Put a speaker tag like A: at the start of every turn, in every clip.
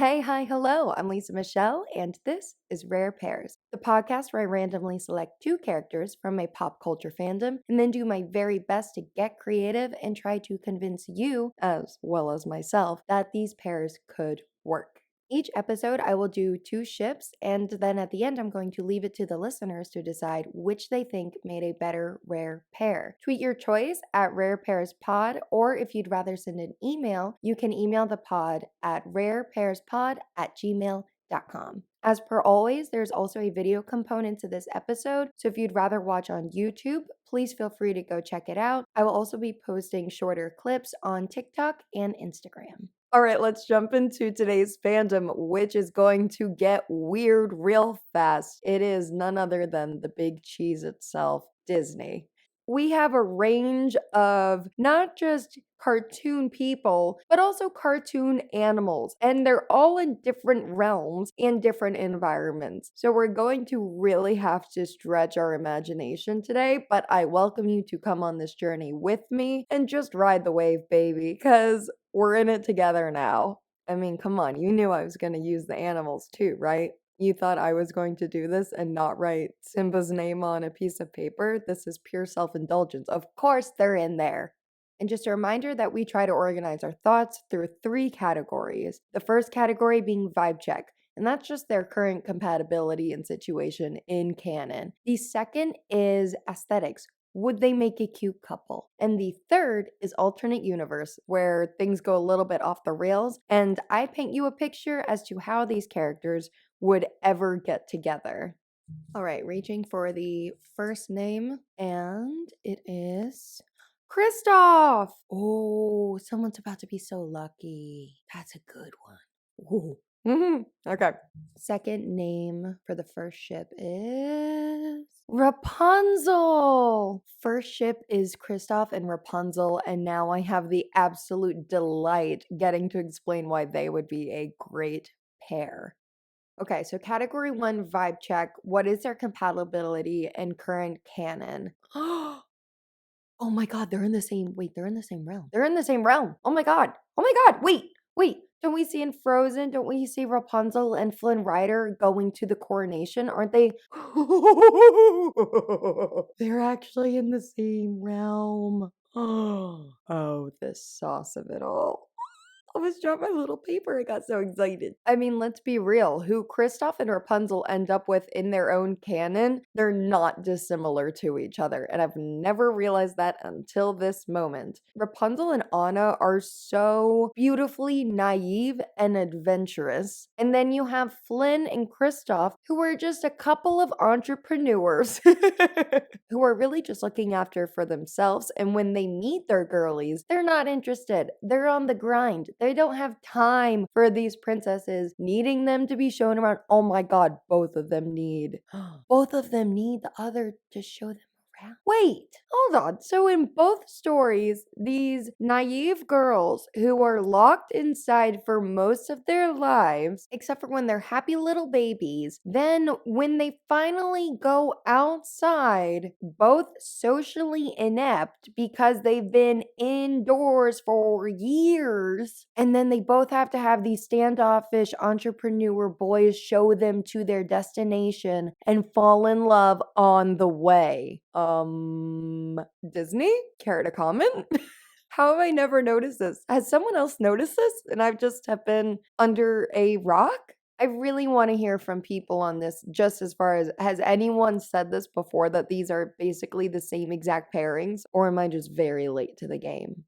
A: Hey, hi, hello. I'm Lisa Michelle, and this is Rare Pairs, the podcast where I randomly select two characters from a pop culture fandom and then do my very best to get creative and try to convince you, as well as myself, that these pairs could work. Each episode, I will do two ships, and then at the end, I'm going to leave it to the listeners to decide which they think made a better rare pair. Tweet your choice at rarepairspod, or if you'd rather send an email, you can email the pod at rarepairspod@gmail.com. As per always, there's also a video component to this episode, so if you'd rather watch on YouTube, please feel free to go check it out. I will also be posting shorter clips on TikTok and Instagram. All right, let's jump into today's fandom, which is going to get weird real fast. It is none other than the big cheese itself, Disney. We have a range of not just cartoon people, but also cartoon animals, and they're all in different realms and different environments. So we're going to really have to stretch our imagination today, but I welcome you to come on this journey with me and just ride the wave, baby, because we're in it together now. I mean, come on, you knew I was going to use the animals too, right? You thought I was going to do this and not write Simba's name on a piece of paper? This is pure self-indulgence. Of course they're in there. And just a reminder that we try to organize our thoughts through three categories. The first category being vibe check, and that's just their current compatibility and situation in canon. The second is aesthetics. Would they make a cute couple? And the third is alternate universe, where things go a little bit off the rails, and I paint you a picture as to how these characters would ever get together. All right, reaching for the first name, and it is Kristoff. Oh, someone's about to be so lucky. That's a good one. Ooh. Okay. Second name for the first ship is Rapunzel. First ship is Kristoff and Rapunzel, and now I have the absolute delight getting to explain why they would be a great pair. Okay, so category one vibe check. What is their compatibility and current canon? Oh my god, they're in the same they're in the same realm. They're in the same realm. Oh my god. Oh my god. Wait. Don't we see in Frozen? Don't we see Rapunzel and Flynn Rider going to the coronation? Aren't they? They're actually in the same realm. Oh, the sauce of it all. I almost dropped my little paper. I got so excited. I mean, let's be real. Who Kristoff and Rapunzel end up with in their own canon, they're not dissimilar to each other. And I've never realized that until this moment. Rapunzel and Anna are so beautifully naive and adventurous. And then you have Flynn and Kristoff, who are just a couple of entrepreneurs who are really just looking after for themselves. And when they meet their girlies, they're not interested. They're on the grind. They don't have time for these princesses needing them to be shown around. Oh my god, both of them need. Both of them need the other to show them around. Wait, hold on. So in both stories, these naive girls who are locked inside for most of their lives, except for when they're happy little babies, then when they finally go outside, both socially inept because they've been indoors for years, and then they both have to have these standoffish entrepreneur boys show them to their destination and fall in love on the way. Disney? Care to comment? How have I never noticed this? Has someone else noticed this and I've just have been under a rock? I really want to hear from people on this, just as far as has anyone said this before, that these are basically the same exact pairings, or am I just very late to the game?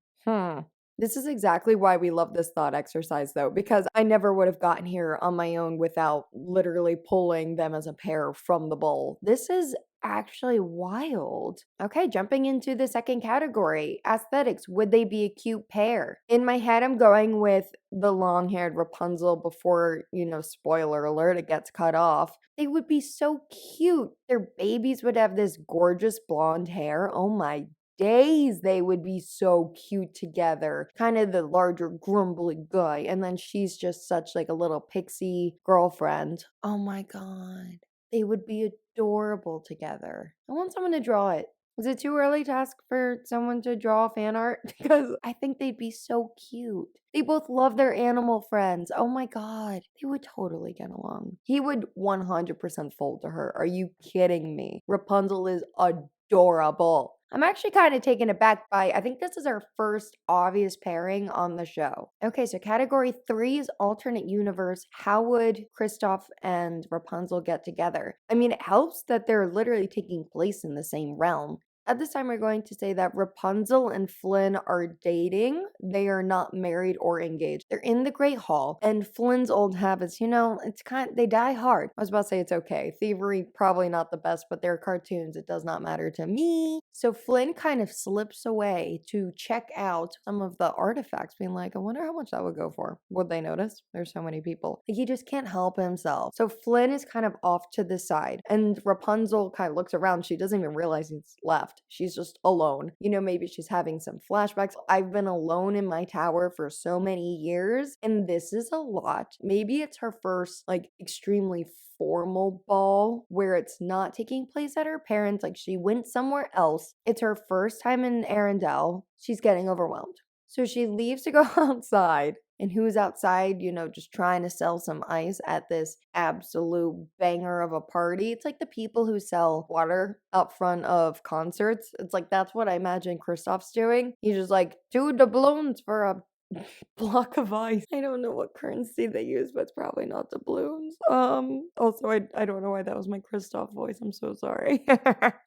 A: This is exactly why we love this thought exercise, though, because I never would have gotten here on my own without literally pulling them as a pair from the bowl. This is actually wild. Okay, jumping into the second category, aesthetics. Would they be a cute pair? In my head, I'm going with the long-haired Rapunzel before, spoiler alert, it gets cut off. They would be so cute. Their babies would have this gorgeous blonde hair. Oh my days, they would be so cute together. Kind of the larger grumbly guy, and then she's just such like a little pixie girlfriend. Oh my god, they would be adorable together. I want someone to draw it. Was it too early to ask for someone to draw fan art? Because I think they'd be so cute. They both love their animal friends. Oh my god. They would totally get along. He would 100% fold to her. Are you kidding me? Rapunzel is adorable. I'm actually kind of taken aback by, I think this is our first obvious pairing on the show. Okay, so category 3 is alternate universe. How would Kristoff and Rapunzel get together? I mean, it helps that they're literally taking place in the same realm. At this time, we're going to say that Rapunzel and Flynn are dating. They are not married or engaged. They're in the Great Hall, and Flynn's old habits, it's they die hard. I was about to say it's okay. Thievery, probably not the best, but they're cartoons. It does not matter to me. So Flynn kind of slips away to check out some of the artifacts, being like, I wonder how much that would go for. Would they notice? There's so many people. He just can't help himself. So Flynn is kind of off to the side, and Rapunzel kind of looks around. She doesn't even realize he's left. She's just alone. Maybe she's having some flashbacks. I've been alone in my tower for so many years, and this is a lot. Maybe it's her first, extremely formal ball where it's not taking place at her parents'. Like, she went somewhere else. It's her first time in Arendelle. She's getting overwhelmed. So she leaves to go outside. And who's outside, just trying to sell some ice at this absolute banger of a party? It's like the people who sell water up front of concerts. It's like, that's what I imagine Kristoff's doing. He's just like, 2 doubloons for a block of ice. I don't know what currency they use, but it's probably not doubloons. Also, I don't know why that was my Kristoff voice. I'm so sorry.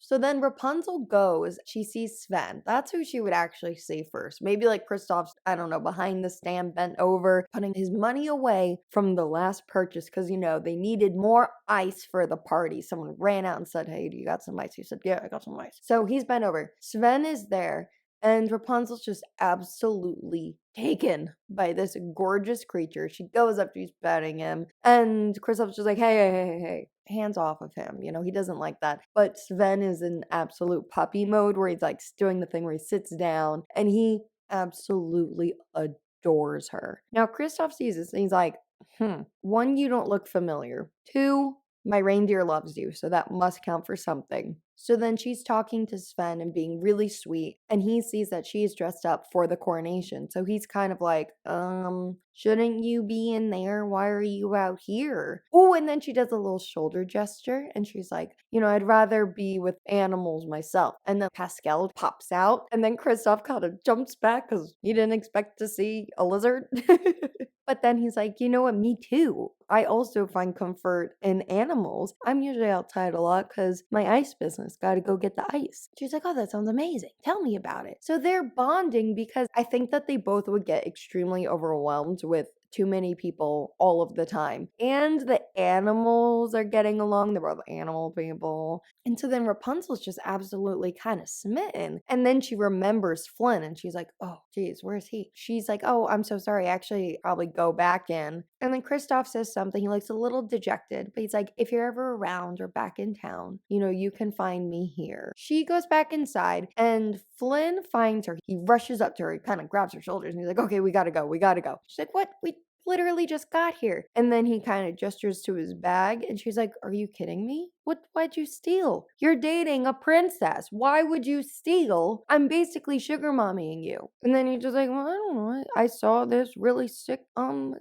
A: So then Rapunzel goes. She sees Sven. That's who she would actually see first. Maybe like Kristoff's, I don't know, behind the stand, bent over, putting his money away from the last purchase because, they needed more ice for the party. Someone ran out and said, hey, do you got some ice? He said, yeah, I got some ice. So he's bent over. Sven is there. And Rapunzel's just absolutely taken by this gorgeous creature. She goes up, she's petting him, and Kristoff's just like, hey, hands off of him. He doesn't like that. But Sven is in absolute puppy mode where he's like doing the thing where he sits down, and he absolutely adores her. Now, Kristoff sees this and he's like, 1, you don't look familiar. 2, my reindeer loves you, so that must count for something. So then she's talking to Sven and being really sweet, and he sees that she's dressed up for the coronation. So he's kind of like, shouldn't you be in there? Why are you out here? Oh, and then she does a little shoulder gesture, and she's like, I'd rather be with animals myself. And then Pascal pops out, and then Kristoff kind of jumps back because he didn't expect to see a lizard. But then he's like, you know what, me too. I also find comfort in animals. I'm usually outside a lot because my ice business, got to go get the ice. She's like, oh, that sounds amazing. Tell me about it. So they're bonding because I think that they both would get extremely overwhelmed with too many people all of the time. And the animals are getting along. They're both animal people. And so then Rapunzel's just absolutely kind of smitten. And then she remembers Flynn and she's like, oh, geez, where's he? She's like, oh, I'm so sorry. Actually, probably go back in. And then Kristoff says something. He looks a little dejected, but he's like, if you're ever around or back in town, you can find me here. She goes back inside and Flynn finds her. He rushes up to her. He kind of grabs her shoulders and he's like, okay, we gotta go. We gotta go. She's like, what? We literally just got here. And then he kind of gestures to his bag and she's like, are you kidding me? Why'd you steal? You're dating a princess. Why would you steal? I'm basically sugar mommying you. And then he's just like, well, I don't know. I saw this really sick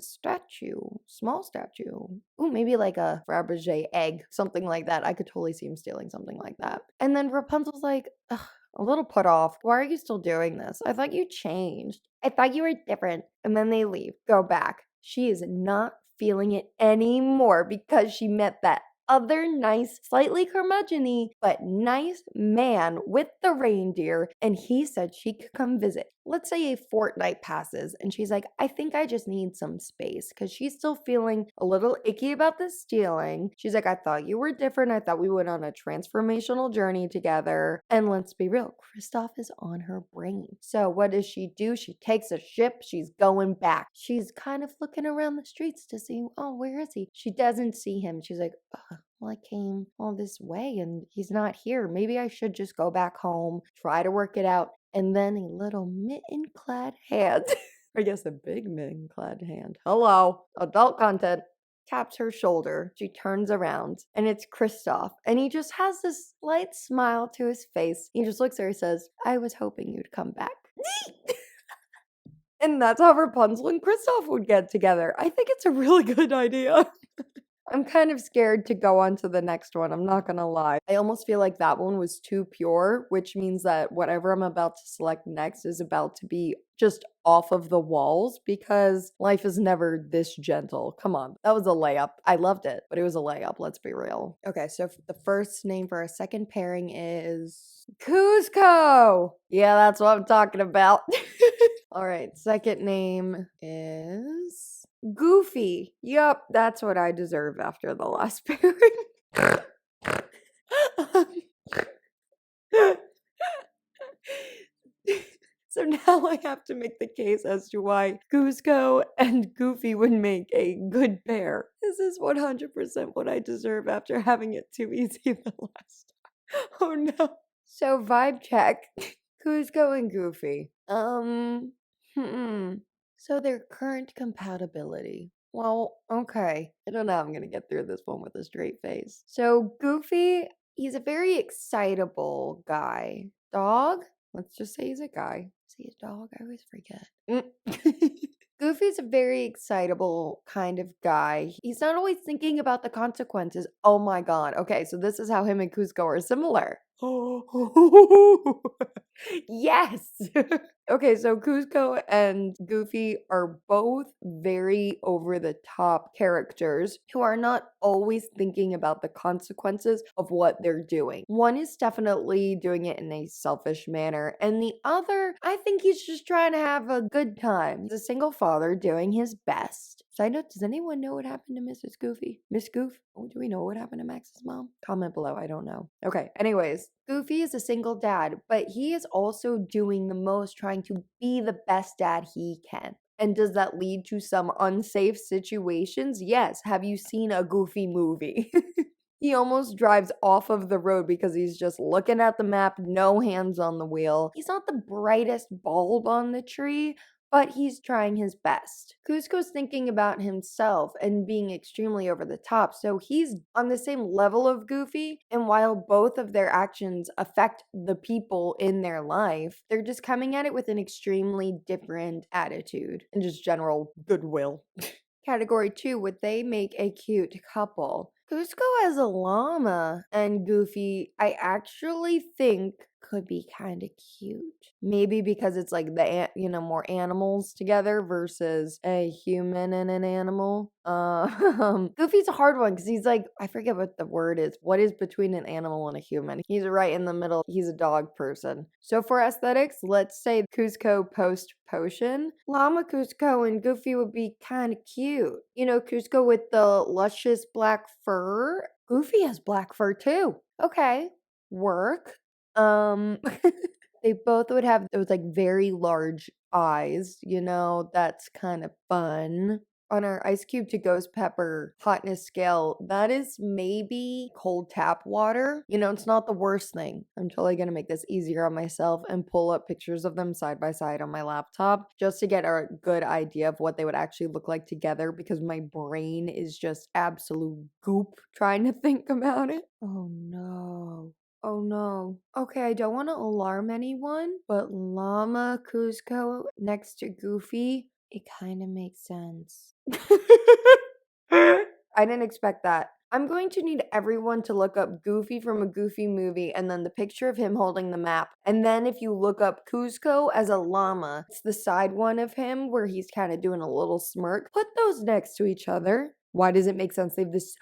A: statue. Small statue. Ooh, maybe like a Fabergé egg. Something like that. I could totally see him stealing something like that. And then Rapunzel's like, ugh, a little put off. Why are you still doing this? I thought you changed. I thought you were different. And then they leave. Go back. She is not feeling it anymore because she met that other nice, slightly curmudgeon-y, but nice man with the reindeer, and he said she could come visit. Let's say a fortnight passes, and she's like, I think I just need some space, because she's still feeling a little icky about the stealing. She's like, I thought you were different. I thought we went on a transformational journey together. And let's be real, Kristoff is on her brain. So what does she do? She takes a ship. She's going back. She's kind of looking around the streets to see, oh, where is he? She doesn't see him. She's like, well, I came all this way and he's not here. Maybe I should just go back home, try to work it out. And then a little mitten-clad hand, I guess a big mitten-clad hand. Hello, adult content. taps her shoulder. She turns around, and it's Kristoff. And he just has this slight smile to his face. He just looks at her and says, I was hoping you'd come back. And that's how Rapunzel and Kristoff would get together. I think it's a really good idea. I'm kind of scared to go on to the next one, I'm not gonna lie. I almost feel like that one was too pure, which means that whatever I'm about to select next is about to be just off of the walls because life is never this gentle. Come on, that was a layup. I loved it, but it was a layup, let's be real. Okay, so the first name for our second pairing is Kuzco. Yeah, that's what I'm talking about. All right, second name is Goofy. Yup, that's what I deserve after the last pairing. So now I have to make the case as to why Kuzco and Goofy would make a good pair. This is 100% what I deserve after having it too easy the last time. Oh no. So vibe check. Kuzco and Goofy. So their current compatibility. Well, okay. I don't know how I'm gonna get through this one with a straight face. So Goofy, he's a very excitable guy. Dog? Let's just say he's a guy. Is he a dog? I always forget. Goofy's a very excitable kind of guy. He's not always thinking about the consequences. Oh my god. Okay, so this is how him and Kuzco are similar. Yes. Okay, so Kuzco and Goofy are both very over the top characters who are not always thinking about the consequences of what they're doing. One is definitely doing it in a selfish manner, and the other, I think he's just trying to have a good time. He's a single father doing his best. Side note, does anyone know what happened to Mrs. Goofy? Miss Goof? Oh, do we know what happened to Max's mom? Comment below, I don't know. Okay, anyways, Goofy is a single dad, but he is also doing the most trying to be the best dad he can. And does that lead to some unsafe situations? Yes. Have you seen a Goofy movie? He almost drives off of the road because he's just looking at the map, no hands on the wheel. He's not the brightest bulb on the tree, but he's trying his best. Kuzco's thinking about himself and being extremely over the top, so he's on the same level of Goofy, and while both of their actions affect the people in their life, they're just coming at it with an extremely different attitude and just general goodwill. Category 2, would they make a cute couple? Kuzco as a llama and Goofy, I actually think could be kind of cute. Maybe because it's like more animals together versus a human and an animal. Goofy's a hard one because he's like, I forget what the word is. What is between an animal and a human? He's right in the middle. He's a dog person. So for aesthetics, let's say Kuzco post potion. Llama Kuzco and Goofy would be kind of cute. You know, Kuzco with the luscious black fur. Goofy has black fur too. Okay, work. They both would have those like very large eyes, that's kind of fun. On our ice cube to ghost pepper hotness scale, that is maybe cold tap water. It's not the worst thing. I'm totally gonna make this easier on myself and pull up pictures of them side by side on my laptop just to get a good idea of what they would actually look like together because my brain is just absolute goop trying to think about it. Oh no. Oh no. Okay, I don't want to alarm anyone, but Llama Kuzco next to Goofy, it kind of makes sense. I didn't expect that. I'm going to need everyone to look up Goofy from a Goofy movie and then the picture of him holding the map. And then if you look up Kuzco as a llama, it's the side one of him where he's kind of doing a little smirk. Put those next to each other. Why does it make sense? They have this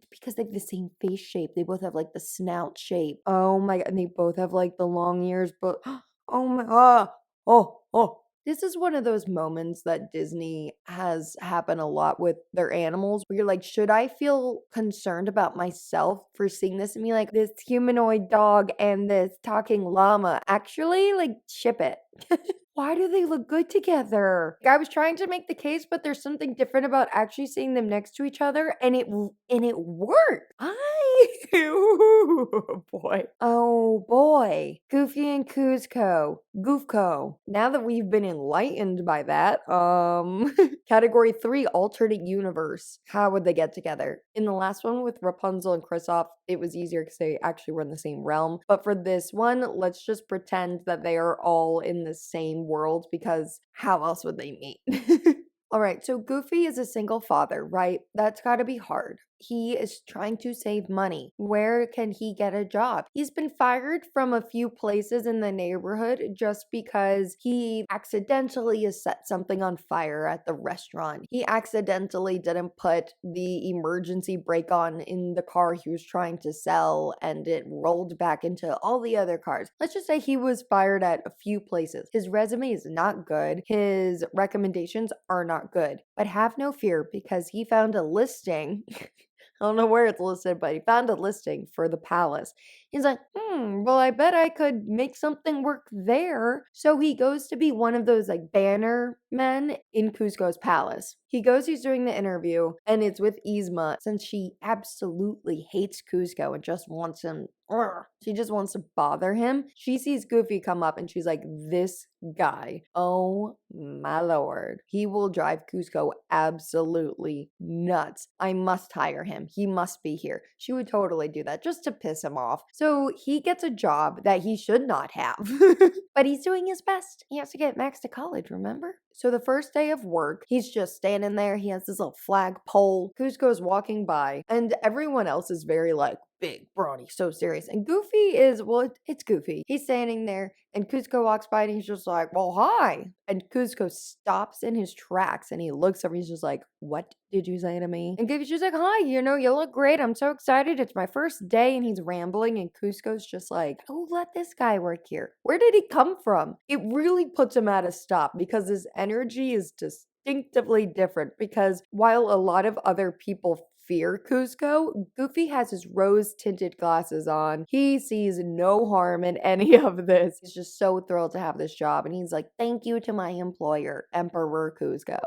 A: because they have the same face shape. They both have like the snout shape. Oh my god, and they both have like the long ears, but oh my oh. This is one of those moments that Disney has happened a lot with their animals where you're like, should I feel concerned about myself for seeing this and be like, this humanoid dog and this talking llama? Actually, like, ship it. Why do they look good together? I was trying to make the case, but there's something different about actually seeing them next to each other, and it worked. Oh boy. Oh boy. Goofy and Kuzco. Goofco. Now that we've been enlightened by that, category 3, alternate universe. How would they get together? In the last one with Rapunzel and Kristoff, it was easier because they actually were in the same realm. But for this one, let's just pretend that they are all in the same world because how else would they meet? All right, so Goofy is a single father, right? That's got to be hard. He is trying to save money. Where can he get a job? He's been fired from a few places in the neighborhood just because he accidentally has set something on fire at the restaurant. He accidentally didn't put the emergency brake on in the car he was trying to sell and it rolled back into all the other cars. Let's just say he was fired at a few places. His resume is not good. His recommendations are not good. But have no fear because he found a listing. I don't know where it's listed, but he found a listing for the palace. He's like, well, I bet I could make something work there. So he goes to be one of those like banner men in Kuzco's palace. He's doing the interview, and it's with Yzma since she absolutely hates Kuzco and just wants him. She just wants to bother him. She sees Goofy come up and she's like, this guy, oh my lord, he will drive Kuzco absolutely nuts. I must hire him. He must be here. She would totally do that just to piss him off. So he gets a job that he should not have, but he's doing his best. He has to get Max to college, remember? So the first day of work, he's just standing there. He has this little flag pole. Kuzco's walking by, and everyone else is very like, big, brawny, so serious. And Goofy is, well, it's Goofy. He's standing there, and Kuzco walks by, and he's just like, well, hi. And Kuzco stops in his tracks, and he looks over, and he's just like, what did you say to me? And Goofy's just like, hi, you look great. I'm so excited. It's my first day. And he's rambling, and Kuzco's just like, oh, let this guy work here. Where did he come from? It really puts him at a stop because his energy is distinctively different because while a lot of other people fear Kuzco, Goofy has his rose-tinted glasses on. He sees no harm in any of this. He's just so thrilled to have this job, and he's like, thank you to my employer, Emperor Kuzco.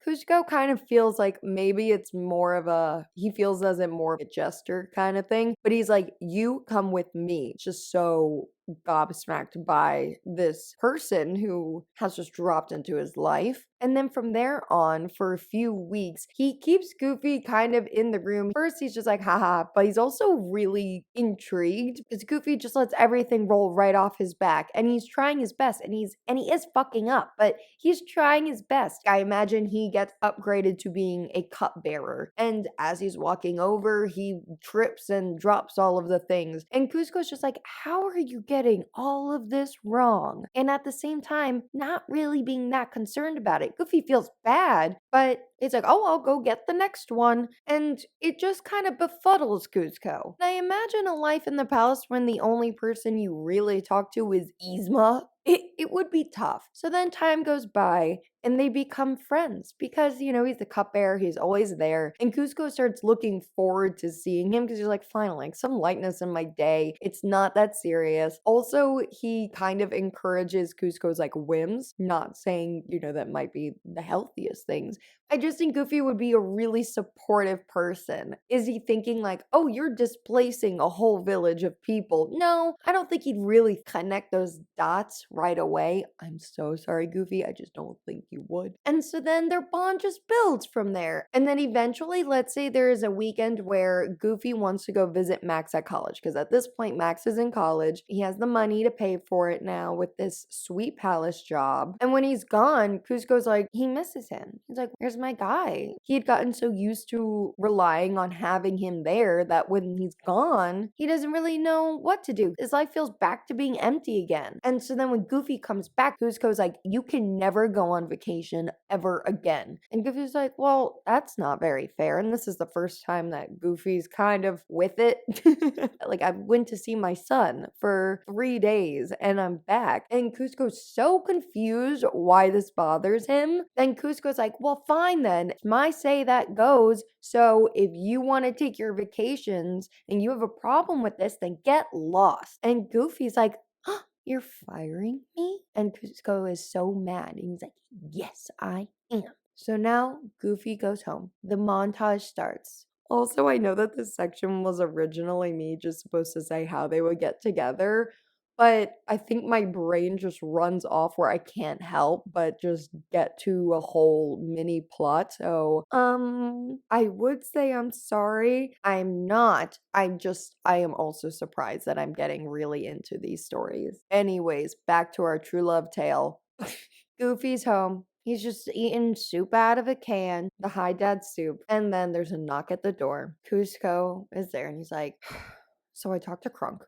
A: Kuzco kind of feels like maybe it's more of he feels as it more of a jester kind of thing, but he's like, you come with me. It's just so gobsmacked by this person who has just dropped into his life. And then from there on, for a few weeks, he keeps Goofy kind of in the room. First, he's just like, haha, but he's also really intrigued because Goofy just lets everything roll right off his back. And he's trying his best, and he is fucking up, but he's trying his best. I imagine he gets upgraded to being a cupbearer. And as he's walking over, he trips and drops all of the things. And Kuzco's just like, how are you getting all of this wrong? And at the same time, not really being that concerned about it. Goofy feels bad, but it's like, oh, I'll go get the next one. And it just kind of befuddles Kuzco. I imagine a life in the palace when the only person you really talk to is Yzma. It would be tough. So then time goes by and they become friends because, he's the cupbearer, he's always there. And Kuzco starts looking forward to seeing him because he's like, finally, like some lightness in my day. It's not that serious. Also, he kind of encourages Kuzco's like whims, not saying, that might be the healthiest things. I just think Goofy would be a really supportive person. Is he thinking like, oh, you're displacing a whole village of people? No, I don't think he'd really connect those dots right away. I'm so sorry, Goofy. I just don't think you would. And so then their bond just builds from there. And then eventually, let's say there is a weekend where Goofy wants to go visit Max at college. Because at this point, Max is in college. He has the money to pay for it now with this sweet palace job. And when he's gone, Kuzco's like, he misses him. He's like, where's my guy? He had gotten so used to relying on having him there that when he's gone, he doesn't really know what to do. His life feels back to being empty again. And so then when Goofy comes back, Kuzco's like, you can never go on vacation ever again. And Goofy's like, well, that's not very fair. And this is the first time that Goofy's kind of with it. Like, I went to see my son for 3 days and I'm back. And Kuzco's so confused why this bothers him. Then Kuzco's like, well, fine then. It's my say that goes. So if you want to take your vacations and you have a problem with this, then get lost. And Goofy's like, huh, you're firing me? And Kuzco is so mad. And he's like, yes, I am. So now Goofy goes home. The montage starts. Also, I know that this section was originally me just supposed to say how they would get together, But I think my brain just runs off where I can't help but just get to a whole mini plot. So, I would say I'm sorry. I'm not. I am also surprised that I'm getting really into these stories. Anyways, back to our true love tale. Goofy's home. He's just eating soup out of a can, the high dad soup. And then there's a knock at the door. Kuzco is there and he's like, so I talked to Crunk.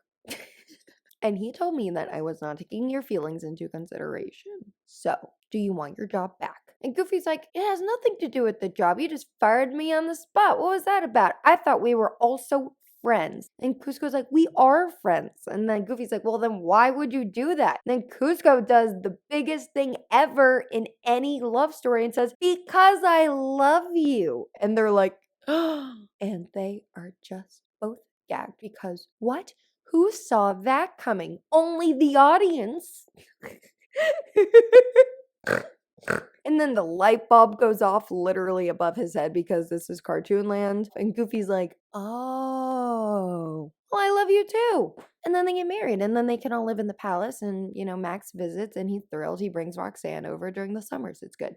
A: And he told me that I was not taking your feelings into consideration. So, do you want your job back? And Goofy's like, it has nothing to do with the job. You just fired me on the spot. What was that about? I thought we were also friends. And Cusco's like, we are friends. And then Goofy's like, well, then why would you do that? And then Cusco does the biggest thing ever in any love story and says, because I love you. And they're like, and they are just both gagged because what? Who saw that coming? Only the audience. And then the light bulb goes off literally above his head because this is cartoon land. And Goofy's like, oh, well, I love you too. And then they get married and then they can all live in the palace. And, Max visits and he's thrilled. He brings Roxanne over during the summers. It's good.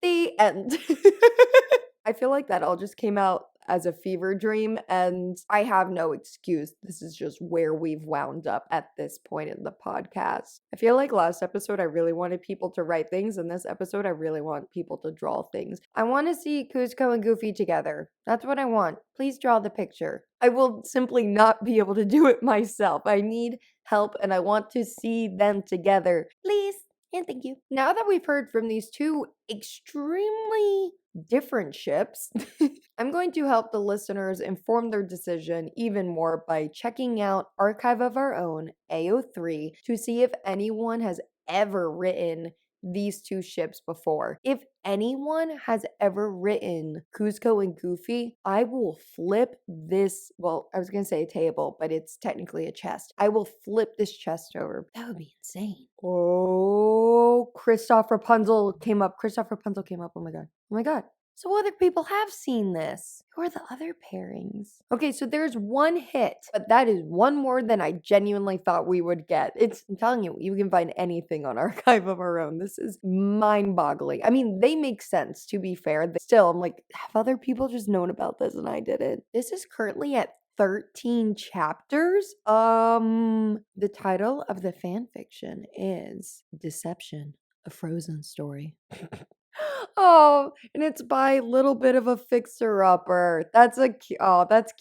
A: The end. I feel like that all just came out as a fever dream, and I have no excuse. This is just where we've wound up at this point in the podcast. I feel like last episode, I really wanted people to write things, and this episode, I really want people to draw things. I want to see Kuzco and Goofy together. That's what I want. Please draw the picture. I will simply not be able to do it myself. I need help, and I want to see them together. Please. And thank you. Now that we've heard from these two extremely different ships, I'm going to help the listeners inform their decision even more by checking out Archive of Our Own, AO3, to see if anyone has ever written these two ships before. If anyone has ever written Kuzco and Goofy, I will flip this. Well, I was going to say a table, but it's technically a chest. I will flip this chest over. That would be insane. Oh, Kristoff Rapunzel came up. Kristoff Rapunzel came up. Oh my God. Oh my God. So other people have seen this. Who are the other pairings? Okay, so there's one hit, but that is one more than I genuinely thought we would get. I'm telling you, you can find anything on Archive of Our Own. This is mind-boggling. I mean, they make sense, to be fair. Still, I'm like, have other people just known about this and I didn't? This is currently at 13 chapters. The title of the fan fiction is Deception, a Frozen Story. Oh, and it's by Little Bit of a Fixer-Upper. That's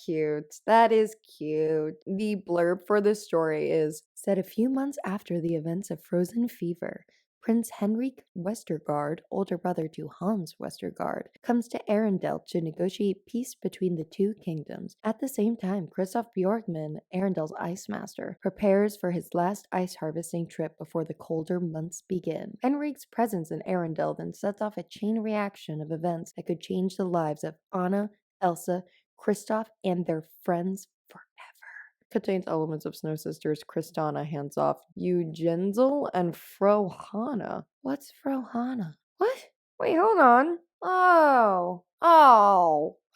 A: cute. That is cute. The blurb for this story is set a few months after the events of Frozen Fever. Prince Henrik Westergaard, older brother to Hans Westergaard, comes to Arendelle to negotiate peace between the two kingdoms. At the same time, Kristoff Bjorkman, Arendelle's ice master, prepares for his last ice harvesting trip before the colder months begin. Henrik's presence in Arendelle then sets off a chain reaction of events that could change the lives of Anna, Elsa, Kristoff, and their friends forever. Contains elements of Snow Sisters, Kristana, Hands Off, Eugenzel, and Frohana. What's Frohana? What? Wait, hold on. Oh.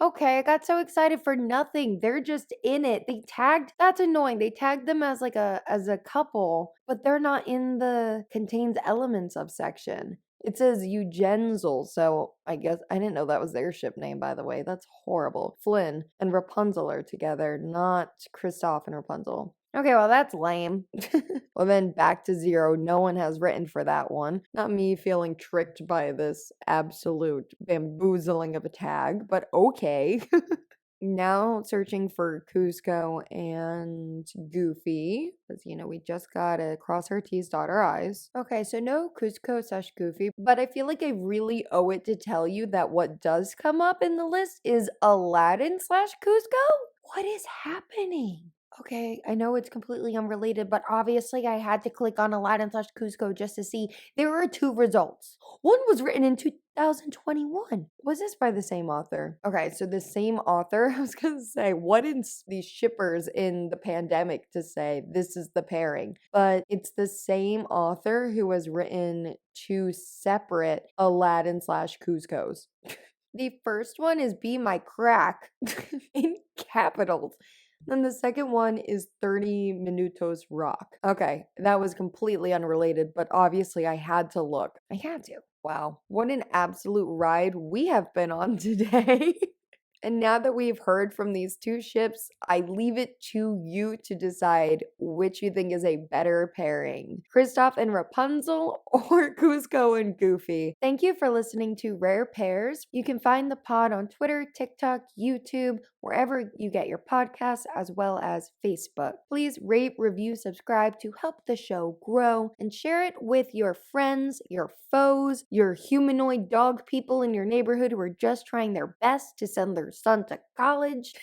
A: Okay, I got so excited for nothing. They're just in it. That's annoying. They tagged them as as a couple, but they're not in the contains elements of section. It says Eugenzel, so I guess I didn't know that was their ship name, by the way. That's horrible. Flynn and Rapunzel are together, not Kristoff and Rapunzel. Okay, well, that's lame. Well, then back to zero. No one has written for that one. Not me feeling tricked by this absolute bamboozling of a tag, but okay. Now searching for Kuzco and Goofy, because, we just gotta cross our T's, dot our I's. Okay, so no Kuzco/Goofy, but I feel like I really owe it to tell you that what does come up in the list is Aladdin/Kuzco? What is happening? Okay, I know it's completely unrelated, but obviously I had to click on Aladdin/Kuzco just to see. There are two results. One was written in 2021. Was this by the same author? Okay, so the same author, I was gonna say, what did these shippers in the pandemic to say this is the pairing? But it's the same author who has written two separate Aladdin/Kuzcos. The first one is Be My Crack in capitals. Then the second one is 30 Minutos Rock. Okay, that was completely unrelated, but obviously I had to look. I had to. Wow, what an absolute ride we have been on today. And now that we've heard from these two ships, I leave it to you to decide which you think is a better pairing, Kristoff and Rapunzel or Kuzco and Goofy. Thank you for listening to Rare Pairs. You can find the pod on Twitter, TikTok, YouTube, wherever you get your podcasts, as well as Facebook. Please rate, review, subscribe to help the show grow, and share it with your friends, your foes, your humanoid dog people in your neighborhood who are just trying their best to send their son to college.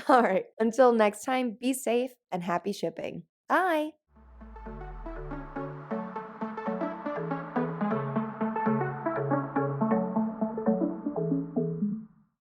A: All right, until next time, be safe and happy shipping. Bye.